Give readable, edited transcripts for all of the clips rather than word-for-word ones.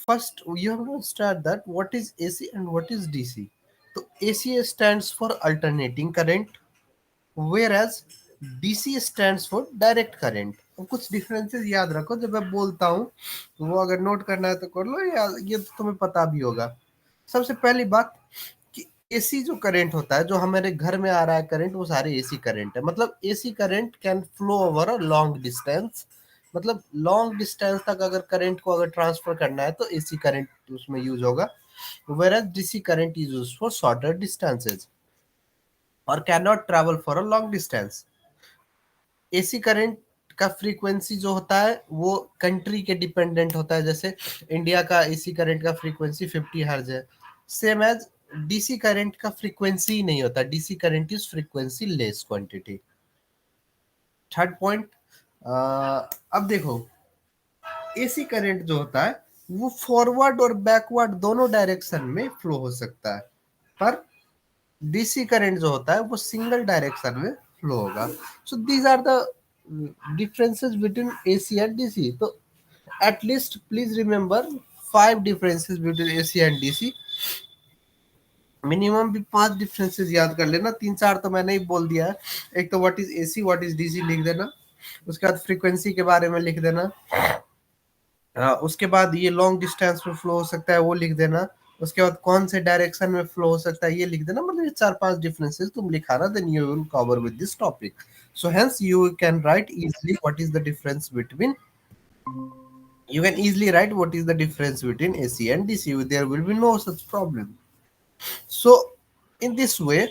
first you have to understand that what is AC and what is DC. So AC stands for alternating current, whereas DC stands for direct current. अब कुछ differences याद रखो जब मैं बोलता हूँ, वो अगर नोट करना है तो कर लो, या ये तो तुम्हें पता भी होगा. सबसे पहली बात कि एसी जो करंट होता है, जो हमारे घर में आ रहा है करंट, वो सारे एसी करंट है. मतलब AC current can flow over a long distance. मतलब लॉन्ग डिस्टेंस तक अगर करंट को अगर ट्रांसफर करना है तो एसी करंट उसमें यूज होगा. whereas DC current is used for shorter distances और can not travel for a long distance. AC current का फ्रीक्वेंसी जो होता है वो कंट्री के डिपेंडेंट होता है. जैसे इंडिया का एसी करंट का फ्रीक्वेंसी 50 हर्ज है, सेम एज डीसी करंट का फ्रीक्वेंसी नहीं होता. DC current is frequency less quantity. Third point, अब देखो, एसी करंट जो होता है वो फॉरवर्ड और बैकवर्ड दोनों डायरेक्शन में फ्लो हो सकता है, पर डीसी करंट जो होता है वो सिंगल डायरेक्शन में फ्लो होगा. So these are the differences between AC and DC. तो at least please remember 5 differences between AC and DC. Minimum भी 5 डिफरेंसेस याद कर लेना. 3-4 तो मैंने ही बोल दिया है. एक तो what is AC, what is DC लिख देना. उसके बाद फ्रीक्वेंसी के बारे में लिख देना. उसके बाद ये लॉन्ग डिस्टेंस में फ्लो हो सकता है वो लिख देना. उसके बाद कौन से डायरेक्शन में फ्लो हो सकता है ये लिख देना. मतलब ये 4-5 डिफरेंसेस तुम लिखाना, then you will cover with this topic. So hence you can write easily what is the difference between, you can easily write what is the difference between AC and DC. There will be no such problem. So in this way,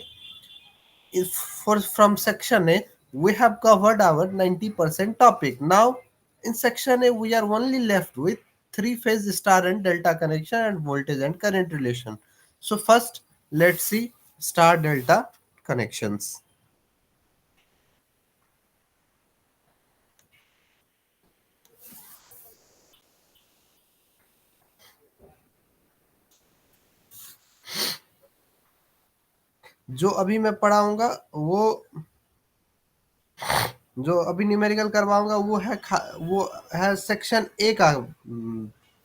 if for from section A we have covered our 90% topic. Now in section A we are only left with three phase star and delta connection and voltage and current relation. So first let's see star delta connections. जो अभी मैं पढ़ाऊंगा जो अभी numerical करवाऊंगा वो है section A का,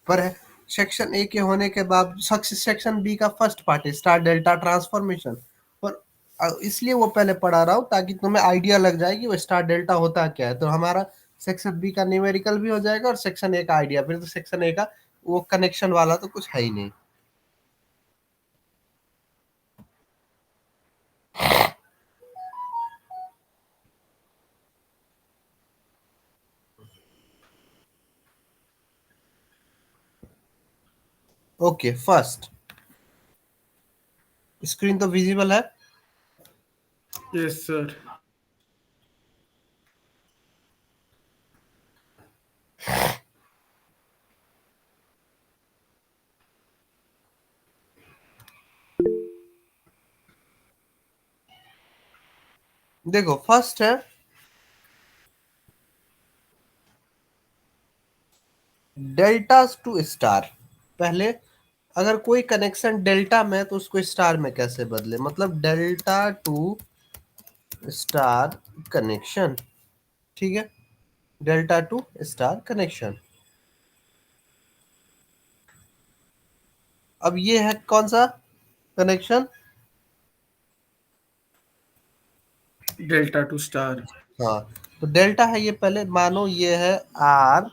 पर है. सेक्शन ए के होने के बाद सेक्शन बी का फर्स्ट पार्ट है स्टार डेल्टा ट्रांसफॉर्मेशन. पर इसलिए वो पहले पढ़ा रहा हूँ ताकि तुम्हें आइडिया लग जाए कि वो स्टार डेल्टा होता क्या है. तो हमारा सेक्शन बी का न्यूमेरिकल भी हो जाएगा और सेक्शन ए का आइडिया. फिर तो सेक्शन ए का वो कनेक्शन वाला तो कुछ है ही नहीं. ओके, फर्स्ट स्क्रीन तो विजिबल है. Yes sir. देखो फर्स्ट है डेल्टा टू स्टार. पहले अगर कोई कनेक्शन डेल्टा में है तो उसको स्टार में कैसे बदले. मतलब डेल्टा टू स्टार कनेक्शन. ठीक है, डेल्टा टू स्टार कनेक्शन. अब ये है कौन सा कनेक्शन. Delta to star. हाँ, तो डेल्टा है ये. पहले मानो ये है आर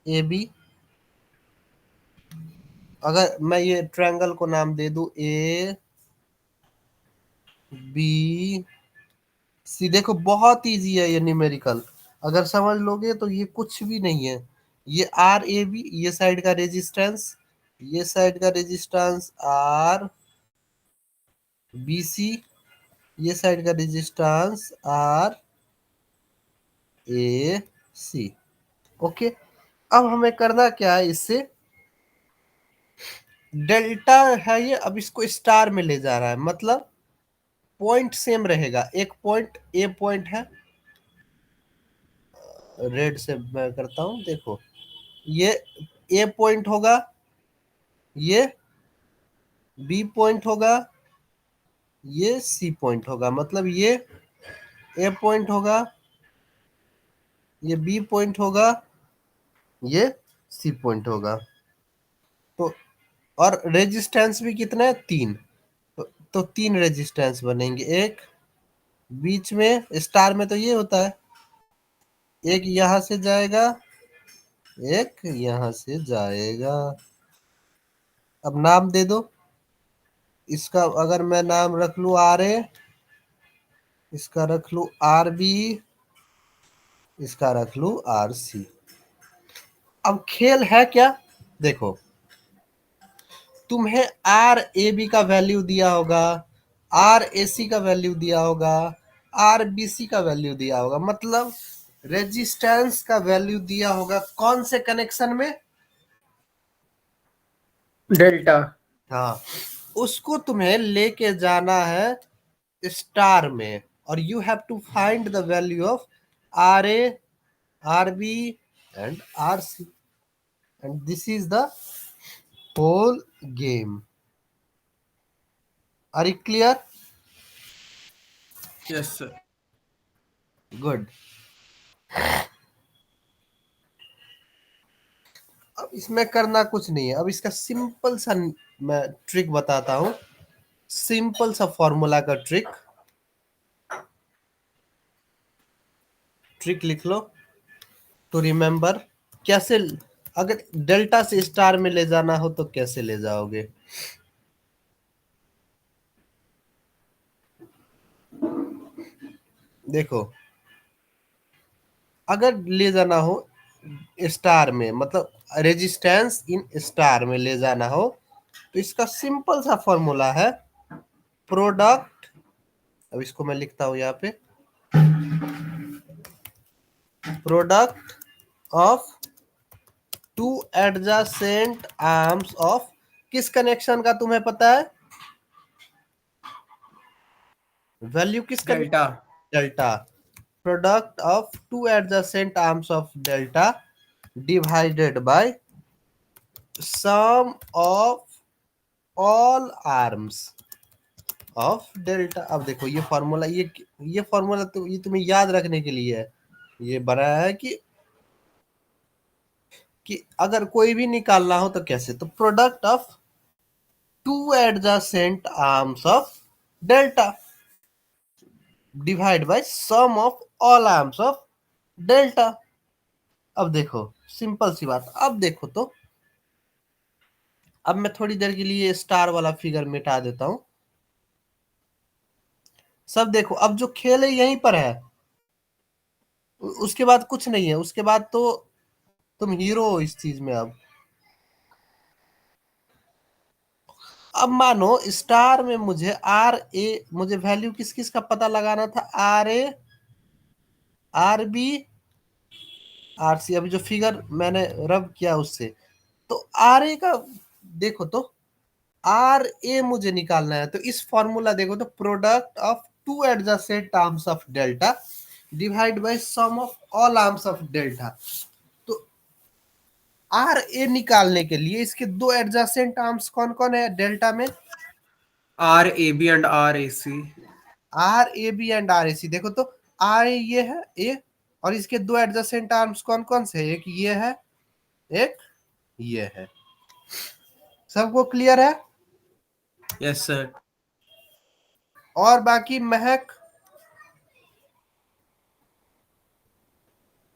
ए बी. अगर मैं ये ट्रायंगल को नाम दे दूं ए बी सी. देखो बहुत इजी है ये न्यूमेरिकल. अगर समझ लोगे तो ये कुछ भी नहीं है. ये आर ए बी, ये साइड का रेजिस्टेंस, ये साइड का रेजिस्टेंस आर बी सी, ये साइड का resistance R A C. Okay, अब हमें करना क्या है इससे. डेल्टा है ये, अब इसको स्टार में ले जा रहा है. मतलब पॉइंट सेम रहेगा. एक पॉइंट ए पॉइंट है, रेड से मैं करता हूं. देखो ये ए पॉइंट होगा, ये बी पॉइंट होगा, ये सी पॉइंट होगा. मतलब ये ए पॉइंट होगा, ये बी पॉइंट होगा, ये सी पॉइंट होगा। तो और रेजिस्टेंस भी कितना है, 3। तो 3 रेजिस्टेंस बनेंगे, एक बीच में स्टार में तो ये होता है, एक यहां से जाएगा, एक यहां से जाएगा। अब नाम दे दो इसका, अगर मैं नाम रख लू आर ए, इसका रख लू आर बी, इसका रख लू आर सी। अब खेल है क्या, देखो तुम्हें आर ए बी का वैल्यू दिया होगा, आर ए सी का वैल्यू दिया होगा, आर बी सी का वैल्यू दिया होगा, मतलब रेजिस्टेंस का वैल्यू दिया होगा कौन से कनेक्शन में, डेल्टा। हाँ, उसको तुम्हें लेके जाना है स्टार में, और you have to find the value of R A, R B and R C, and this is the whole game. Are you clear? Yes sir. Good. अब इसमें करना कुछ नहीं है, अब इसका सिंपल सा मैं ट्रिक बताता हूँ, सिंपल सा फॉर्मूला का ट्रिक। ट्रिक लिख लो टू रिमेम्बर। कैसे, अगर डेल्टा से स्टार में ले जाना हो तो कैसे ले जाओगे, देखो अगर ले जाना हो स्टार में, मतलब रेजिस्टेंस इन स्टार में ले जाना हो, तो इसका सिंपल सा फॉर्मूला है प्रोडक्ट। अब इसको मैं लिखता हूं यहाँ पे, product of two adjacent arms of, किस कनेक्शन का तुम्हें पता है, वैल्यू किस delta. Connection, delta. Product of two adjacent arms of delta divided by sum of all arms of delta. अब देखो ये फॉर्मूला, ये फॉर्मूला तो ये तुम्हें याद रखने के लिए है, ये बनाया है कि अगर कोई भी निकालना हो तो कैसे, तो product of two adjacent arms of delta divide by sum of all arms of delta. अब देखो सिंपल सी बात, अब देखो तो, अब मैं थोड़ी देर के लिए स्टार वाला फिगर मिटा देता हूं, सब देखो अब जो खेल है यहीं पर है, उसके बाद कुछ नहीं है, उसके बाद तो तुम हीरो हो इस चीज में। अब मानो स्टार में मुझे आर ए, मुझे वैल्यू किस किस का पता लगाना था, R A, R B, R C. अभी जो फिगर मैंने रब किया उससे, तो आर ए का देखो तो, आर ए मुझे निकालना है, तो इस फॉर्मूला देखो तो, product of two adjacent arms of delta divide by sum of all arms of delta. तो आर ए निकालने के लिए इसके दो एडजेसेंट आर्म्स कौन कौन है डेल्टा में, R A B and R A C. R A B and R A C. देखो तो आर ये है ए, और इसके दो एडजेसेंट आर्म्स कौन कौन से है, एक ये है, एक ये है। सबको क्लियर है? Yes sir. और बाकी महक,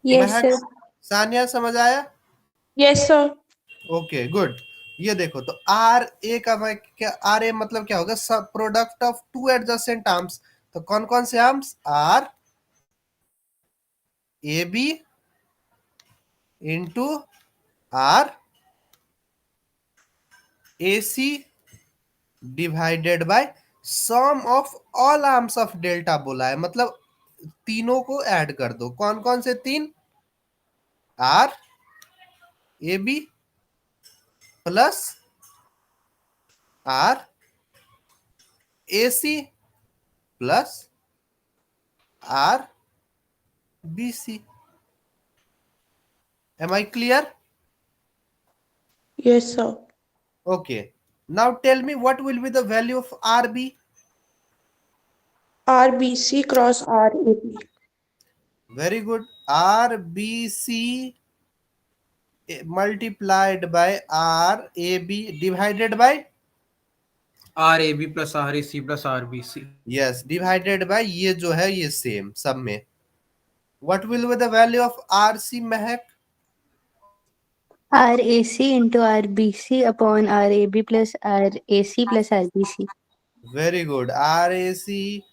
यस महक, सर। सानिया समझ आया? Yes sir. Okay good. ये देखो तो आर ए का मैं क्या, आर ए मतलब क्या होगा, सब product of two adjacent arms. तो कौन कौन से arms, R A B into R A C divided by sum of all arms of delta बोला है, मतलब तीनों को ऐड कर दो। कौन कौन से तीन, R A B plus R A C plus R B C. Am I clear? Yes sir. Okay, now tell me what will be the value of R B. R B C cross R A B. Very good, R B C multiplied by R A B divided by, R A B plus R A C plus R B C. Yes divided by ये जो है ये same सब में। What will be the value of R C Mehak? RAC into RBC upon RAB plus RAC plus RBC. Very good, R A C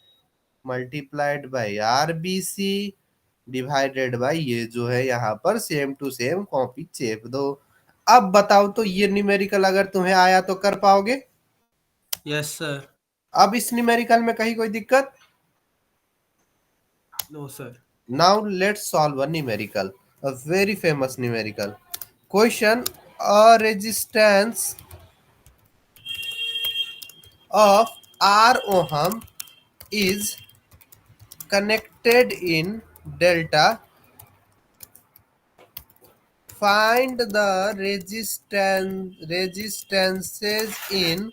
multiplied by R B C divided by ये जो है यहाँ पर सेम टू सेम कॉपी चेप दो। अब बताओ तो ये न्यूमेरिकल अगर तुम्हें आया तो कर पाओगे? Yes sir. अब इस न्यूमेरिकल में कहीं कोई दिक्कत? No sir. Now let's solve a numerical, a very famous numerical question. A resistance of R ohm is connected in delta. Find the resistances in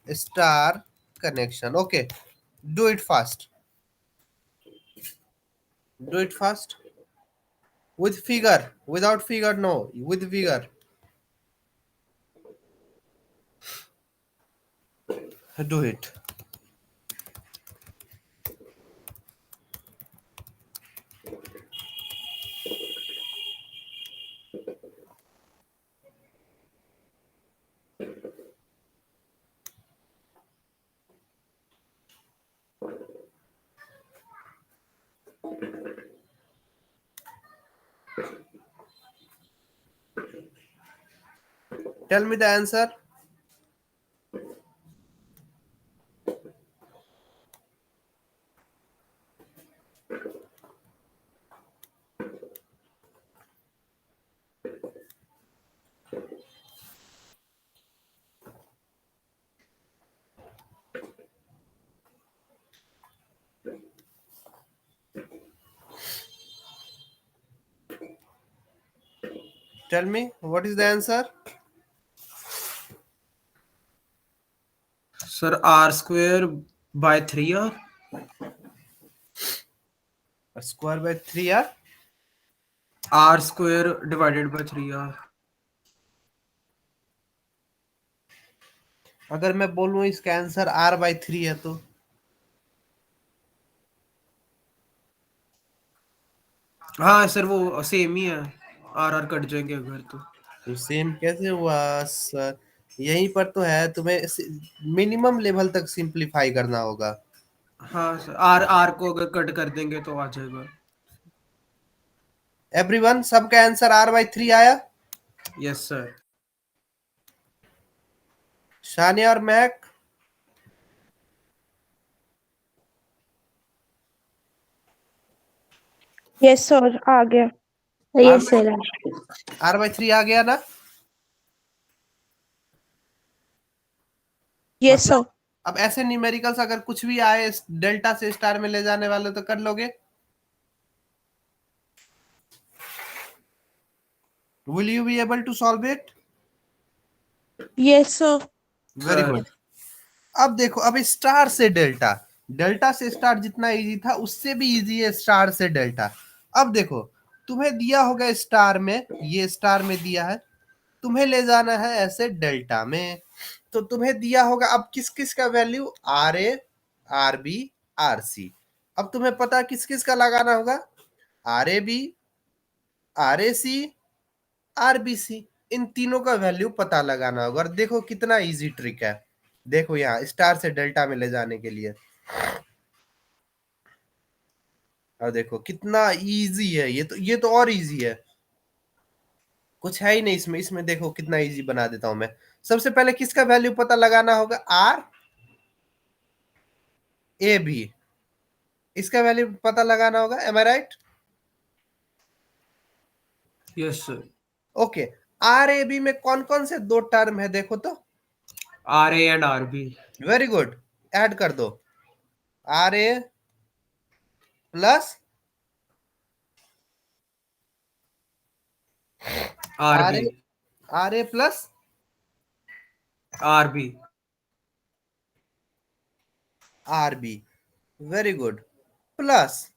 star connection. Okay, do it fast. Do it fast. With figure, without figure, no. With figure. Do it. Tell me the answer. Tell me what is the answer? Sir R square by 3R। Square by 3R. R square divided by 3R। अगर मैं बोलूं इसका answer R by 3 है तो हाँ sir वो same ही है, are are cut जाएंगे अगर सेम कैसे हुआ सर? यहीं पर तो है, तुम्हें मिनिमम लेवल तक सिंप्लीफाई करना होगा। हाँ सर, आर आर को अगर कट कर देंगे तो आ जाएगा। एवरीवन, सबका आंसर R by 3 आया? Yes sir. शानिया और महक? यस सर आ गया। Yes, sir. R by 3 आ गया ना? Yes sir. अब ऐसे न्यूमेरिकल्स अगर कुछ भी आए डेल्टा से स्टार में ले जाने वाले तो कर लोगे? Will you be able to solve it? Yes sir. Very good. अब देखो, अब स्टार से डेल्टा, डेल्टा से स्टार जितना इजी था उससे भी इजी है स्टार से डेल्टा। अब देखो, तुम्हें दिया होगा स्टार में, ये स्टार में दिया है, तुम्हें ले जाना है ऐसे डेल्टा में, तो तुम्हें दिया होगा अब किस किस का value, R A, R B, R C. अब तुम्हें पता किस किस का लगाना होगा, R A B, R A C, R B C, इन तीनों का वैल्यू पता लगाना होगा। और देखो कितना इजी ट्रिक है, देखो यहाँ स्टार से डेल्टा में ले जाने के लिए, और देखो कितना इजी है ये तो और इजी है, कुछ है ही नहीं इसमें। इसमें देखो कितना इजी बना देता हूं मैं। सबसे पहले किसका वैल्यू पता लगाना होगा, आर ए बी, इसका वैल्यू पता लगाना होगा। Am I right? Yes sir. Okay, R A B में कौन कौन से दो टर्म है देखो तो? R A and R B. Very good, add कर दो, R A plus R R B. A, R A plus R B. R B. Very good, plus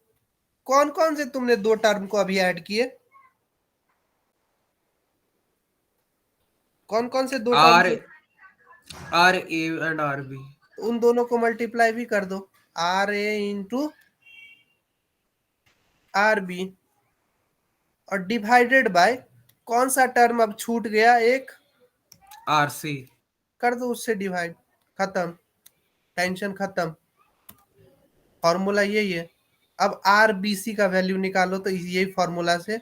कौन कौन से तुमने दो टर्म को अभी ऐड किए? कौन कौन से दो R terms? R A and R B. उन दोनों को मल्टीप्लाई भी कर दो, R A into R B, और डिवाइडेड बाय कौन सा टर्म अब छूट गया, एक आर सी। कर दो उससे डिवाइड, खत्म, टेंशन खत्म, फॉर्मूला यही है। अब आर बी सी का वैल्यू निकालो तो यही फॉर्मूला से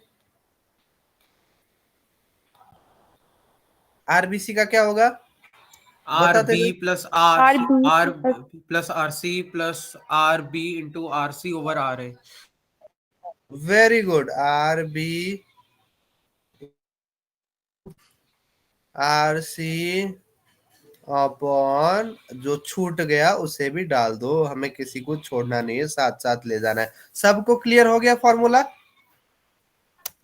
आर बी सी का क्या होगा, आर बताते बी गए। Plus R R B R plus R C plus R B into R C over R A. Very good, R B R C upon जो छूट गया उसे भी डाल दो, हमें किसी को छोड़ना नहीं है, साथ साथ ले जाना है। सबको क्लियर हो गया फॉर्मूला?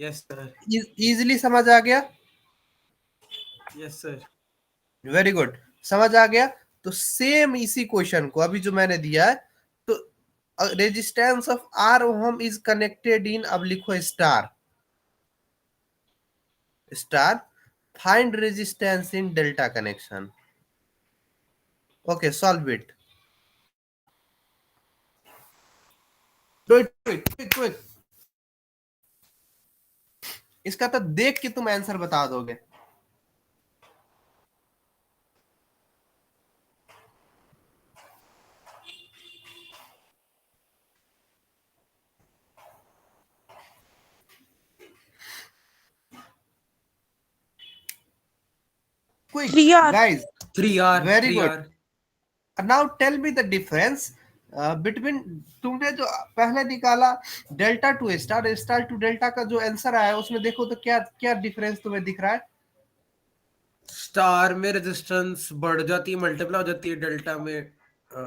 Yes sir. इजीली समझ आ गया? Yes sir. वेरी गुड, समझ आ गया। तो सेम इसी क्वेश्चन को अभी जो मैंने दिया है, तो resistance of R ohm is connected in, अब लिखो star, star find resistance in delta connection. Okay, solve it, do it, quick. इसका तो देख के तुम आंसर बता दोगे। Quick, 3R. guys. 3R Very good. 3R। Now tell me the difference between, तुमने जो पहले निकाला delta to star, star to delta का जो आंसर आया उसमें देखो तो क्या क्या डिफरेंस तुम्हें दिख रहा है? स्टार में रेजिस्टेंस बढ़ जाती है, मल्टीप्लाई हो जाती है, डेल्टा में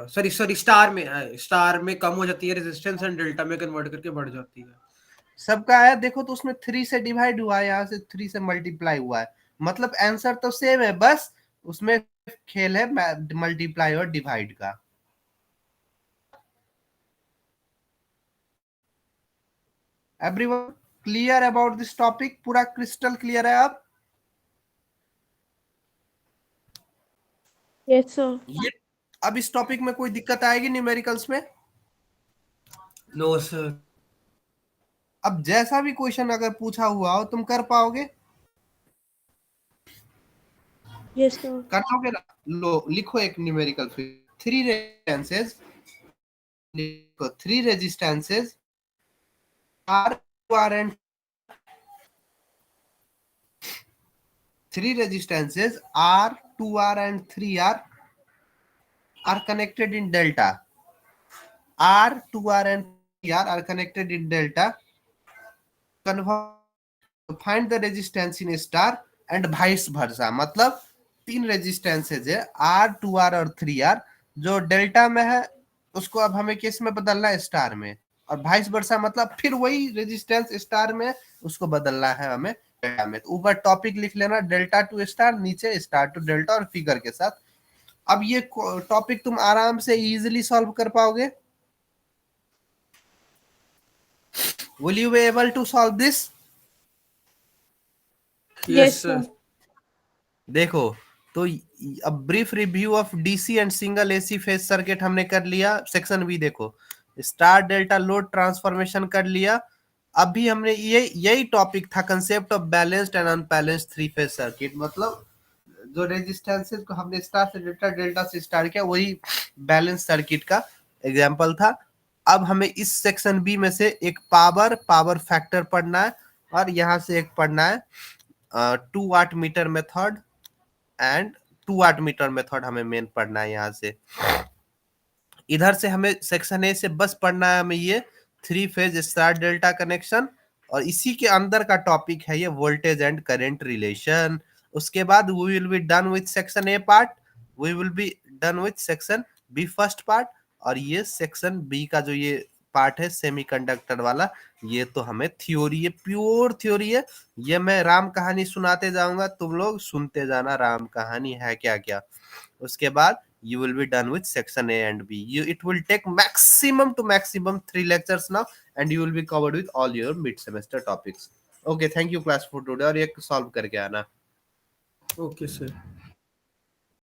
सॉरी स्टार में कम हो जाती है रेजिस्टेंस एंड डेल्टा में कन्वर्ट करके बढ़ जाती है। सबका आया देखो, तो उसमें 3 से डिवाइड हुआ है, यहाँ से 3 से मल्टीप्लाई हुआ है, मतलब आंसर तो सेम है, बस उसमें खेल है मल्टीप्लाई और डिवाइड का। Everyone clear about this topic? पूरा क्रिस्टल क्लियर है अब? Yes, sir. ये अब इस टॉपिक में कोई दिक्कत आएगी न्यूमेरिकल्स में? No sir. अब जैसा भी क्वेश्चन अगर पूछा हुआ हो तुम कर पाओगे? Yes, sir. कर पाओगे ना? लो लिखो एक न्यूमेरिकल फिर, three resistances R R and R, 2R and 3R are connected in delta. R, 2R and 3R are connected in delta. Find the resistance in star and vice versa. मतलब 3 resistances है, R, 2R और 3R, जो delta में है उसको अब हमें किस में बदलना है, स्टार में, और वाइस वर्सा मतलब फिर वही रेजिस्टेंस स्टार में उसको बदलना है हमें डेल्टा में। तो ऊपर टॉपिक लिख लेना, डेल्टा टू स्टार, नीचे स्टार टू डेल्टा और फिगर के साथ। अब ये टॉपिक तुम आराम से इजीली सॉल्व कर पाओगे? Will you be able to solve this? Yes, sir. sir. देखो, तो अब brief review of DC and single AC phase circuit हमने कर लिया। सेक्शन बी देखो, स्टार डेल्टा लोड ट्रांसफॉर्मेशन कर लिया। अभी हमने यही टॉपिक था, concept of balanced and unbalanced three phase circuit, मतलब जो रेजिस्टेंसेस को हमने स्टार से डेल्टा, डेल्टा से स्टार किया, वही बैलेंस सर्किट का एग्जांपल था। अब हमें इस सेक्शन बी में से एक पावर फैक्टर पढ़ना है, और यहाँ से एक पढ़ना है 2 watt meter method and 2 watt meter method हमें मेन पढ़ना है। यहाँ से इधर से हमें सेक्शन ए से बस पढ़ना है हमें ये 3 फेज स्टार डेल्टा कनेक्शन, और इसी के अंदर का टॉपिक है ये वोल्टेज एंड करंट रिलेशन। उसके बाद we will be done with section A part, we will be done with section B first part, और ये सेक्शन बी का जो ये पार्ट है सेमीकंडक्टर वाला, ये तो हमें थ्योरी है, प्योर थ्योरी है। ये मैं राम कहानी सुनाते जाऊंगा, तुम लोग सुनते जाना राम कहानी है क्या क्या। उसके बाद you will be done with section A and B. It will take maximum to maximum 3 lectures now, and you will be covered with all your mid semester topics. Okay, thank you class for today, और ये solve करके आना। Okay sir.